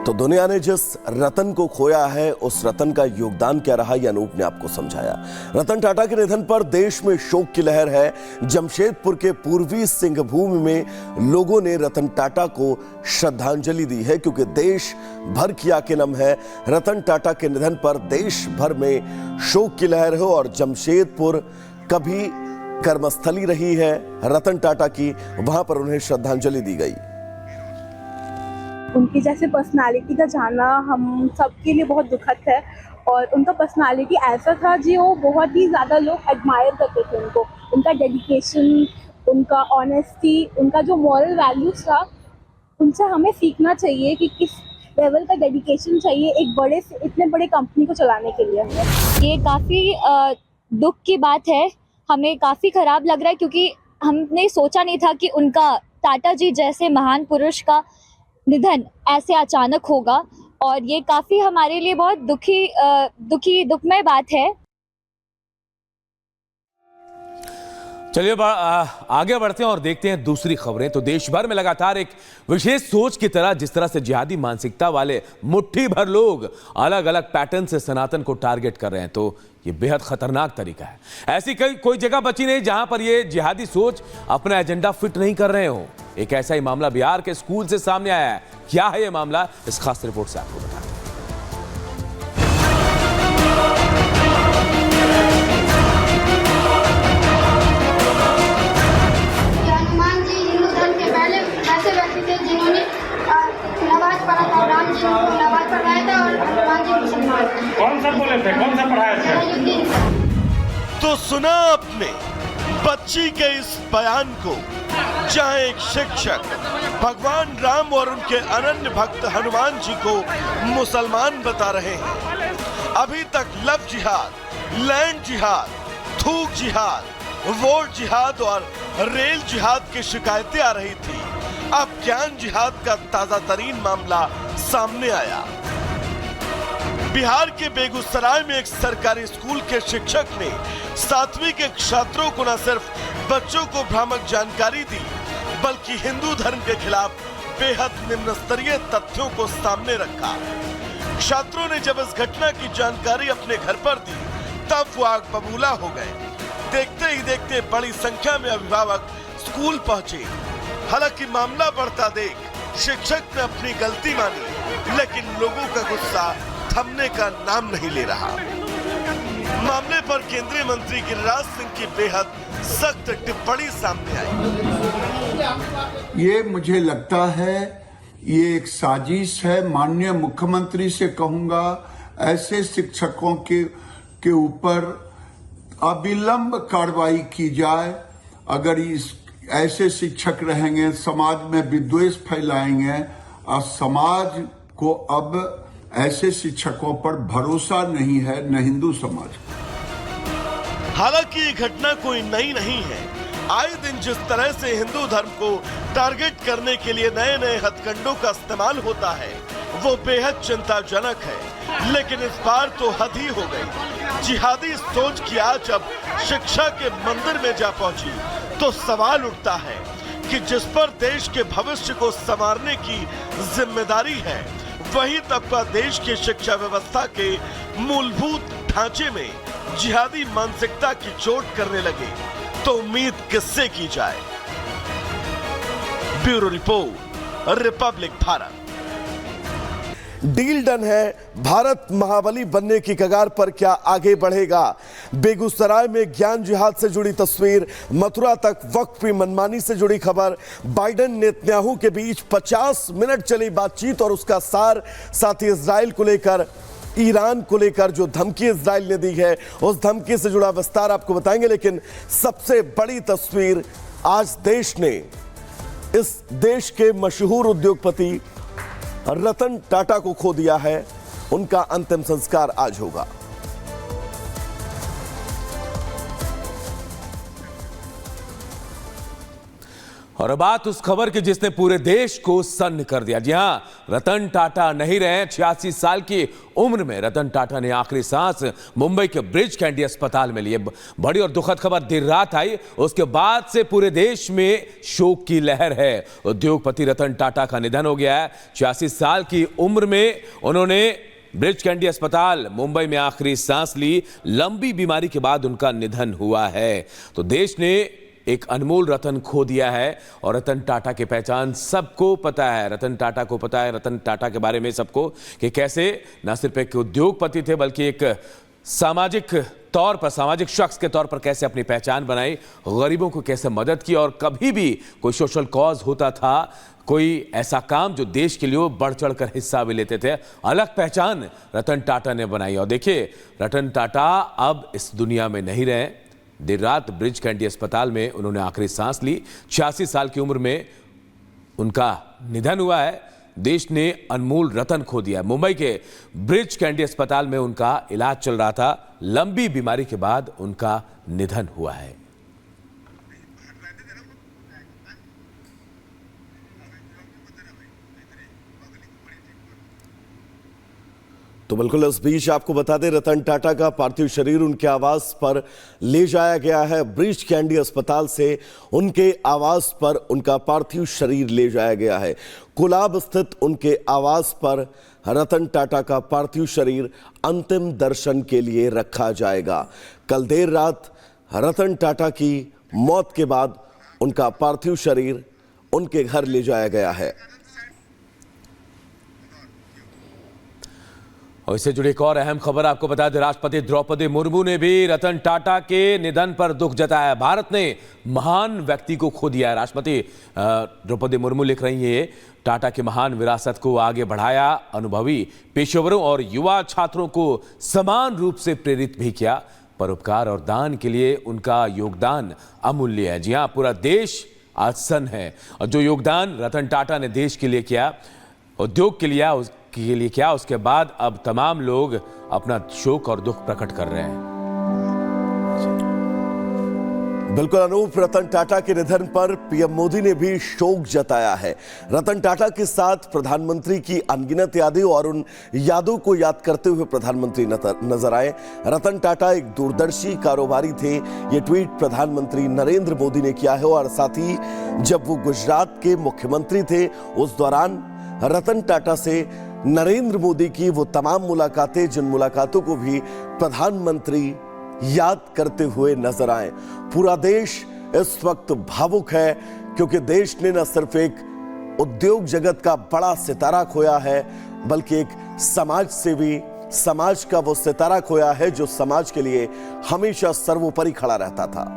तो दुनिया ने जिस रतन को खोया है उस रतन का योगदान क्या रहा, ये अनूप ने आपको समझाया। रतन टाटा के निधन पर देश में शोक की लहर है। जमशेदपुर के पूर्वी सिंहभूमि में लोगों ने रतन टाटा को श्रद्धांजलि दी है, क्योंकि देश भर की आंखें नम है। रतन टाटा के निधन पर देश भर में शोक की लहर है और जमशेदपुर कभी कर्मस्थली रही है रतन टाटा की, वहां पर उन्हें श्रद्धांजलि दी गई। उनकी जैसे पर्सनालिटी का जाना हम सबके लिए बहुत दुखद है और उनका पर्सनालिटी ऐसा था जी, वो बहुत ही ज़्यादा लोग एडमायर करते थे उनको। उनका डेडिकेशन, उनका ऑनेस्टी, उनका जो मॉरल वैल्यूज था, उनसे हमें सीखना चाहिए कि किस लेवल का डेडिकेशन चाहिए एक बड़े से इतने बड़े कंपनी को चलाने के लिए। ये काफ़ी दुख की बात है, हमें काफ़ी ख़राब लग रहा है क्योंकि हमने सोचा नहीं था कि उनका टाटा जी जैसे महान पुरुष का निधन ऐसे अचानक होगा और ये काफ़ी हमारे लिए बहुत दुखमय बात है। चलिए आगे बढ़ते हैं और देखते हैं दूसरी खबरें। तो देश भर में लगातार एक विशेष सोच की तरह, जिस तरह से जिहादी मानसिकता वाले मुट्ठी भर लोग अलग अलग पैटर्न से सनातन को टारगेट कर रहे हैं, तो ये बेहद खतरनाक तरीका है। ऐसी कोई जगह बची नहीं जहां पर ये जिहादी सोच अपना एजेंडा फिट नहीं कर रहे हो। एक ऐसा ही मामला बिहार के स्कूल से सामने आया है। क्या है ये मामला, इस खास रिपोर्ट से आपको बताएं। हनुमान जी हिंदू धर्म के पहले ऐसे व्यक्ति थे जिन्होंने नमाज पढ़ा था। राम जी को नमाज पढ़ाया था और हनुमान जी मुसलमान। कौन सा बोले थे, कौन सा पढ़ाया था? तो सुना आपने बच्ची के इस बयान को, जहां एक शिक्षक भगवान राम और उनके अनन्य भक्त हनुमान जी को मुसलमान बता रहे हैं। अभी तक लव जिहाद, लैंड जिहाद, थूक जिहाद, वोट जिहाद और रेल जिहाद की शिकायतें आ रही थी। अब ज्ञान जिहाद का ताजा तरीन मामला सामने आया। बिहार के बेगूसराय में एक सरकारी स्कूल के शिक्षक ने 7वीं के छात्रों को न सिर्फ बच्चों को भ्रामक जानकारी दी, बल्कि हिंदू धर्म के खिलाफ बेहद निम्न स्तरीय तथ्यों को सामने रखा। छात्रों ने जब इस घटना की जानकारी अपने घर पर दी, तब वो आग बबूला हो गए। देखते ही देखते बड़ी संख्या में अभिभावक स्कूल पहुंचे। हालांकि मामला बढ़ता देख शिक्षक ने अपनी गलती मानी, लेकिन लोगों का गुस्सा थमने का नाम नहीं ले रहा। मामले पर केंद्रीय मंत्री गिरिराज सिंह की बेहद सख्त टिप्पणी सामने आई। ये मुझे लगता है ये एक साजिश है। माननीय मुख्यमंत्री से कहूंगा, ऐसे शिक्षकों के ऊपर अविलंब कार्रवाई की जाए। अगर ऐसे शिक्षक रहेंगे समाज में विद्वेष फैलाएंगे और समाज को अब ऐसे शिक्षकों पर भरोसा नहीं है, न हिंदू समाज। हालांकि ये घटना कोई नई नहीं है। आए दिन जिस तरह से हिंदू धर्म को टारगेट करने के लिए नए नए हथकंडों का इस्तेमाल होता है, वो बेहद चिंताजनक है। लेकिन इस बार तो हद ही हो गई। जिहादी सोच की आज अब शिक्षा के मंदिर में जा पहुंची, तो सवाल उठता है कि जिस पर देश के भविष्य को संवारने की जिम्मेदारी है, वही तबका देश की शिक्षा व्यवस्था के मूलभूत ढांचे में जिहादी मानसिकता की चोट करने लगे, तो उम्मीद किससे की जाए। Bureau report, Republic Bharat. Deal done है। भारत महाबली बनने की कगार पर क्या आगे बढ़ेगा? बेगूसराय में ज्ञान जिहाद से जुड़ी तस्वीर, मथुरा तक वक्फ की मनमानी से जुड़ी खबर, बाइडेन नेतन्याहू के बीच 50 मिनट चली बातचीत और उसका सार, साथ ही इजराइल को लेकर, ईरान को लेकर जो धमकी इजराइल ने दी है, उस धमकी से जुड़ा विस्तार आपको बताएंगे। लेकिन सबसे बड़ी तस्वीर, आज देश ने इस देश के मशहूर उद्योगपति रतन टाटा को खो दिया है। उनका अंतिम संस्कार आज होगा। और बात उस खबर की जिसने पूरे देश को सन्न कर दिया। जी हां, रतन टाटा नहीं रहे। 86 साल की उम्र में रतन टाटा ने आखिरी सांस मुंबई के ब्रिज कैंडी अस्पताल में लिए। बड़ी और दुखद खबर देर रात आई, उसके बाद से पूरे देश में शोक की लहर है। उद्योगपति रतन टाटा का निधन हो गया है। 86 साल की उम्र में उन्होंने ब्रिज कैंडी अस्पताल मुंबई में आखिरी सांस ली। लंबी बीमारी के बाद उनका निधन हुआ है। तो देश ने एक अनमोल रतन खो दिया है और रतन टाटा की पहचान सबको पता है। रतन टाटा को पता है रतन टाटा के बारे में सबको, कि कैसे न सिर्फ एक उद्योगपति थे बल्कि एक सामाजिक तौर पर, सामाजिक शख्स के तौर पर कैसे अपनी पहचान बनाई, गरीबों को कैसे मदद की, और कभी भी कोई सोशल कॉज होता था, कोई ऐसा काम जो देश के लिए बढ़ चढ़ कर हिस्सा भी लेते थे, अलग पहचान रतन टाटा ने बनाई। और देखिए, रतन टाटा अब इस दुनिया में नहीं रहे। देर रात ब्रिज कैंडी अस्पताल में उन्होंने आखिरी सांस ली। 86 साल की उम्र में उनका निधन हुआ है। देश ने अनमोल रतन खो दिया। मुंबई के ब्रिज कैंडी अस्पताल में उनका इलाज चल रहा था। लंबी बीमारी के बाद उनका निधन हुआ है। तो बिल्कुल इस बीच आपको बता दें, रतन टाटा का पार्थिव शरीर उनके आवास पर ले जाया गया है। ब्रिज कैंडी अस्पताल से उनके आवास पर उनका पार्थिव शरीर ले जाया गया है। कोलाब स्थित उनके आवास पर रतन टाटा का पार्थिव शरीर अंतिम दर्शन के लिए रखा जाएगा। कल देर रात रतन टाटा की मौत के बाद उनका पार्थिव शरीर उनके घर ले जाया गया है। और इससे जुड़ी एक और अहम खबर आपको बता दें, राष्ट्रपति द्रौपदी मुर्मू ने भी रतन टाटा के निधन पर दुख जताया। भारत ने महान व्यक्ति को खो दिया है। राष्ट्रपति द्रौपदी मुर्मू लिख रही हैं, टाटा की महान विरासत को आगे बढ़ाया, अनुभवी पेशेवरों और युवा छात्रों को समान रूप से प्रेरित भी किया। परोपकार और दान के लिए उनका योगदान अमूल्य है। जी हां, पूरा देश आज सन्न है। और जो योगदान रतन टाटा ने देश के लिए किया, उद्योग के लिए किया, उसके बाद अब तमाम लोग अपना शोक और दुख प्रकट कर रहे हैं। बिल्कुल अनूप, रतन टाटा के निधन पर पीएम मोदी ने भी शोक जताया है। रतन टाटा के साथ प्रधानमंत्री की अनगिनत यादें और उन यादों को याद करते हुए प्रधानमंत्री नजर आए। रतन टाटा एक दूरदर्शी कारोबारी थे, ये ट्वीट प्रधानमंत्री नरेंद्र मोदी ने किया है। और साथ ही जब वो गुजरात के मुख्यमंत्री थे, उस दौरान रतन टाटा से नरेंद्र मोदी की वो तमाम मुलाकातें, जिन मुलाकातों को भी प्रधानमंत्री याद करते हुए नजर आए। पूरा देश इस वक्त भावुक है, क्योंकि देश ने न सिर्फ एक उद्योग जगत का बड़ा सितारा खोया है, बल्कि एक समाज सेवी, समाज का वो सितारा खोया है जो समाज के लिए हमेशा सर्वोपरि खड़ा रहता था।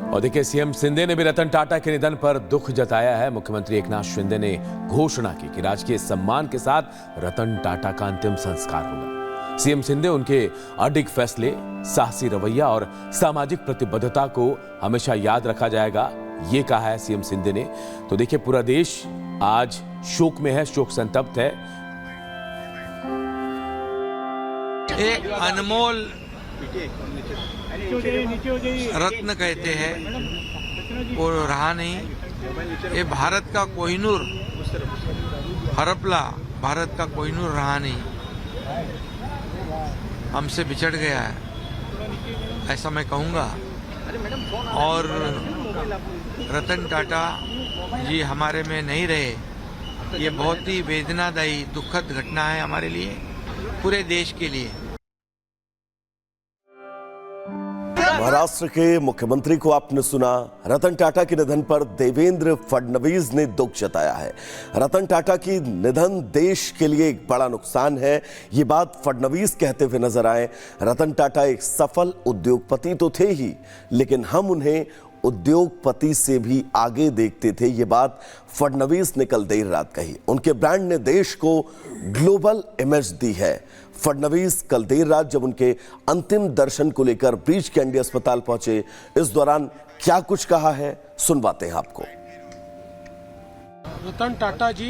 और देखिए, सीएम शिंदे ने भी रतन टाटा के निधन पर दुख जताया है। मुख्यमंत्री एकनाथ शिंदे ने घोषणा की कि राजकीय सम्मान के साथ रतन टाटा का अंतिम संस्कार होगा। सीएम शिंदे उनके अडिग फैसले, साहसी रवैया और सामाजिक प्रतिबद्धता को हमेशा याद रखा जाएगा, ये कहा है सीएम शिंदे ने। तो देखिए, पूरा देश आज शोक में है, शोक संतप्त है। एक अनमोल रत्न कहते हैं, वो रहा नहीं। ये भारत का कोहिनूर, हरपला भारत का कोहिनूर रहा नहीं, हमसे बिछड़ गया है, ऐसा मैं कहूँगा। और रतन टाटा जी हमारे में नहीं रहे, ये बहुत ही वेदनादायी दुखद घटना है हमारे लिए, पूरे देश के लिए। महाराष्ट्र के मुख्यमंत्री को आपने सुना। रतन टाटा के निधन पर देवेंद्र फडणवीस ने दुख जताया है। रतन टाटा की निधन देश के लिए एक बड़ा नुकसान है, ये बात फडणवीस कहते हुए नजर आए। रतन टाटा एक सफल उद्योगपति तो थे ही, लेकिन हम उन्हें उद्योगपति से भी आगे देखते थे, ये बात फडणवीस ने कल देर रात कही। उनके ब्रांड ने देश को ग्लोबल इमेज दी है। फडणवीस कल देर रात जब उनके अंतिम दर्शन को लेकर ब्रिज कैंडी अस्पताल पहुंचे, इस दौरान क्या कुछ कहा है, सुनवाते हैं आपको। रतन टाटा जी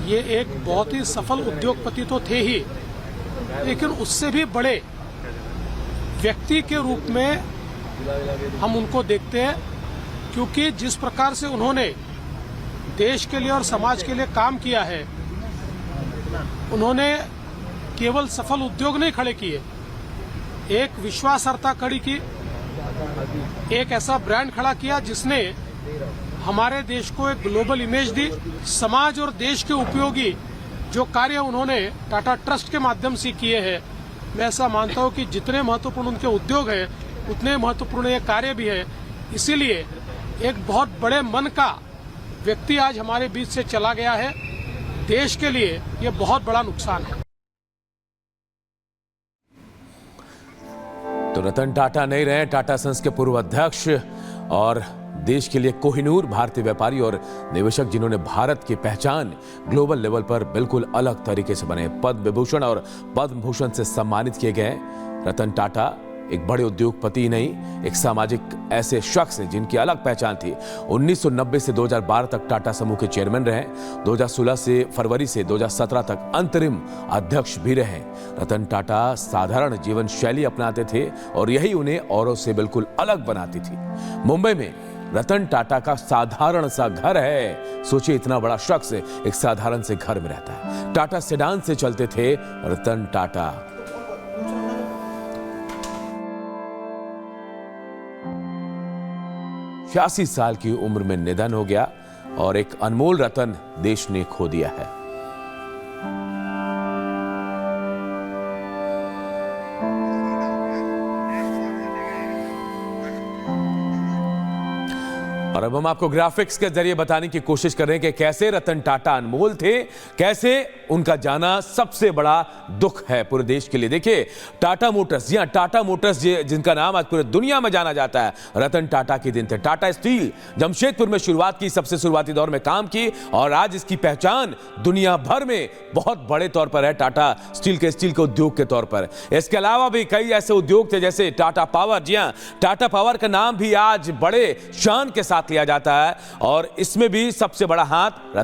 ये एक बहुत ही सफल उद्योगपति तो थे ही, लेकिन उससे भी बड़े व्यक्ति के रूप में हम उनको देखते हैं, क्योंकि जिस प्रकार से उन्होंने देश के लिए और समाज के लिए काम किया है, उन्होंने केवल सफल उद्योग नहीं खड़े किए, एक विश्वासार्हता खड़ी की, एक ऐसा ब्रांड खड़ा किया जिसने हमारे देश को एक ग्लोबल इमेज दी। समाज और देश के उपयोगी जो कार्य उन्होंने टाटा ट्रस्ट के माध्यम से किए हैं, मैं ऐसा मानता हूं कि जितने महत्वपूर्ण उनके उद्योग हैं उतने महत्वपूर्ण ये कार्य भी है। इसीलिए एक बहुत बड़े मन का व्यक्ति आज हमारे बीच से चला गया है। देश के लिए ये बहुत बड़ा नुकसान है। तो रतन टाटा नहीं रहे टाटा सन्स के पूर्व अध्यक्ष और देश के लिए कोहिनूर भारतीय व्यापारी और निवेशक, जिन्होंने भारत की पहचान ग्लोबल लेवल पर बिल्कुल अलग तरीके से बने। पद्म विभूषण और पद्म भूषण से सम्मानित किए गए रतन टाटा एक बड़े उद्योगपति नहीं, एक सामाजिक ऐसे शख्स हैं जिनकी अलग पहचान थी। 1990 से 2012 तक टाटा समूह के चेयरमैन रहे। 2016 से फरवरी से 2017 तक अंतरिम अध्यक्ष भी रहे। रतन टाटा साधारण जीवन शैली अपनाते थे और यही उन्हें औरों से बिल्कुल अलग बनाती थी। मुंबई में रतन टाटा का साधारण सा घर है। सोचिए, इतना बड़ा शख्स एक साधारण से घर में रहता है। टाटा सेडान से चलते थे रतन टाटा। छियासी साल की उम्र में निधन हो गया और एक अनमोल रतन देश ने खो दिया है। और अब हम आपको ग्राफिक्स के जरिए बताने की कोशिश कर रहे हैं कि कैसे रतन टाटा अनमोल थे, कैसे उनका जाना सबसे बड़ा दुख है पूरे देश के लिए। देखिए, टाटा मोटर्स, जी हां, टाटा मोटर्स जिनका नाम आज पूरे दुनिया में जाना जाता है, रतन टाटा के दिन थे। टाटा स्टील जमशेदपुर में शुरुआत की, सबसे शुरुआती दौर में काम की और आज इसकी पहचान दुनिया भर में बहुत बड़े तौर पर है। टाटा स्टील के उद्योग के तौर पर। इसके अलावा भी कई ऐसे उद्योग थे जैसे टाटा पावर। जी हां, टाटा पावर का नाम भी आज बड़े शान के साथ लिया जाता है और इसमें भी सबसे बड़ा हाथ रतन